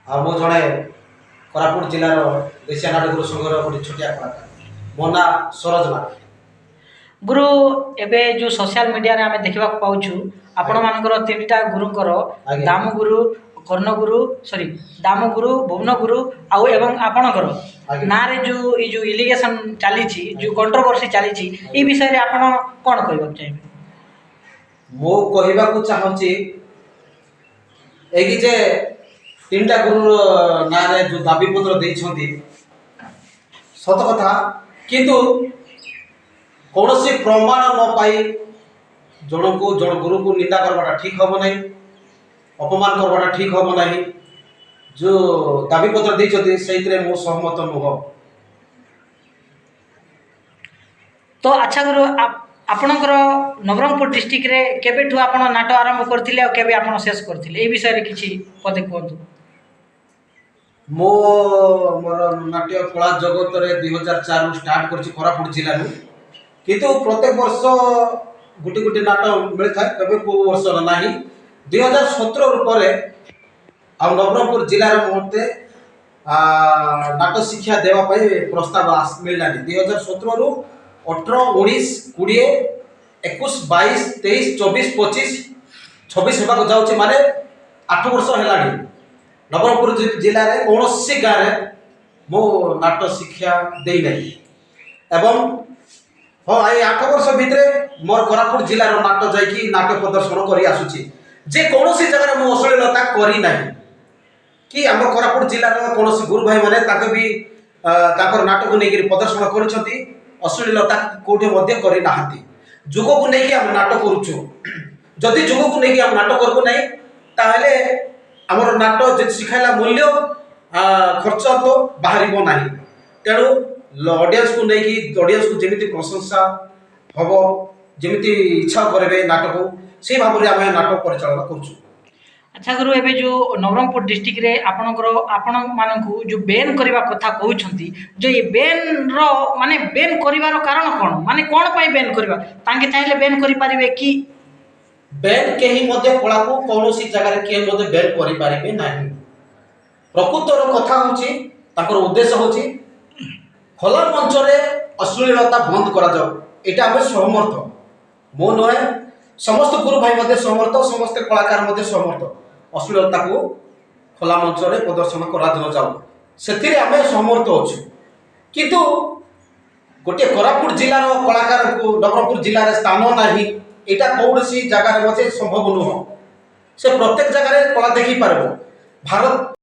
मो जड़े कोरापुट जिलार देशिया नाट्य गुरु संघर गोटे छोटिया कलाकार मो ना सरोज नाथ। गुरु एबे जो सोशल मीडिया रे आमे देखिबा पाउछु आपण मानकर तीनटा गुरुकर दाम गुरु कर्ण गुरु सॉरी दाम गुरु भुवन गुरु आउ एवं आपणकर ना रे जो ई जो इलिगेशन चली छी जो कंट्रोवर्सी चली छी ई विषय रे आपण कोन कहबा चाहबे? मो कहबा को चाहूची एगी जे तीनटा गुरु ना रे जो दाबी पत्र देइछंती सत कथा किंतु कौनसी प्रमाण न पाई जन को जन गुरु को निंदा करवाटा ठीक हम नहीं, अपमान करवाटा ठीक हम नहीं। जो दाबी पत्र देइछंती सेइतरे मो सहमत नुह। तो अच्छा गुरु आपणकर नवरंगपुर डिस्ट्रिक्ट रे केबेठु आपण नाटक आरंभ करथिले और केबे आपण शेष करथिले ए विषय रे किछि पदे कोंतु? मो मोर नाट्य कला जगत रे 2004 रु स्टार्ट करछि कोरापुट जिल्ला नु, किंतु प्रत्येक वर्ष गुटी गुटी नाटक मिल था कबे को वर्ष नाही। 2017 रु परे आ नवरंगपुर जिल्ला रे मोते नाटक शिक्षा देवा पई प्रस्ताव मिललानी। 2017 रु 18 19 20 21 22 23 24 25 26 हेबा को जाउछि माने 8 वर्ष हेलानी। नवरंगपुर जिल्ला रे कौनसी गाँव रे मो नाट्य शिक्षा देई नहीं एवं हाँ ये 8 वर्ष भितर मोर कोरापुट जिल्ला रो नाट्य जाइकी नाट्य प्रदर्शन करी आसुची जे कौनसी जगह मो अश्लीलता करी नहीं कि आम कोरापुट जिल्ला रो कौनसी गुरु भाई माने ताके भी ताकर नाटक नेकी प्रदर्शन करिसंती अश्लीलता कोठे मध्य करी नाहंती। जुग को नेकी हम नाटक करूछु जदि जुग को नेकी हम नाटक करबो नहीं ताहले हमर नाटक जे सिखाइला मूल्य खर्च तो बाहरिबो नाही। तेणु ऑडियंस को नेकी ऑडियंस को जेमिति प्रशंसा हबो जेमिति इच्छा करबे नाटक से भाव रे हम नाटक परिचालन करछु। अच्छा गुरु एबे जो नवरंगपुर डिस्ट्रिक्ट रे आपण मानकू जो बैन करबा कथा कहउछंती जो ये बैन रो माने बैन करिवार कारण कोन माने कोन पई बैन करबा तांके चाहिले बैन करि परिबे कि बैन केही मध्य कला को कौनसी जगह रे के मध्य बैन करि परिबे नाही। प्रकृतर कथा होची ताकर उद्देश्य होची खोला मंच रे अश्लीलता बंद करा जाओ एटा हम सहमत मो नहे समस्त गुरु भाई मध्य सहमत समस्त कलाकार मध्य सहमत अश्लीलता को खोला मंच रे प्रदर्शन करा दिन जाओ सेथिरे आमे सहमत अछु। किंतु गोटे कोरापुट जिल्ला रो कलाकार को नवरंगपुर जिल्ला रे स्थान नाही एटा कौनसी जगह रे मते संभव नुह। से प्रत्येक जगह रे कला देखि पारबो। भारत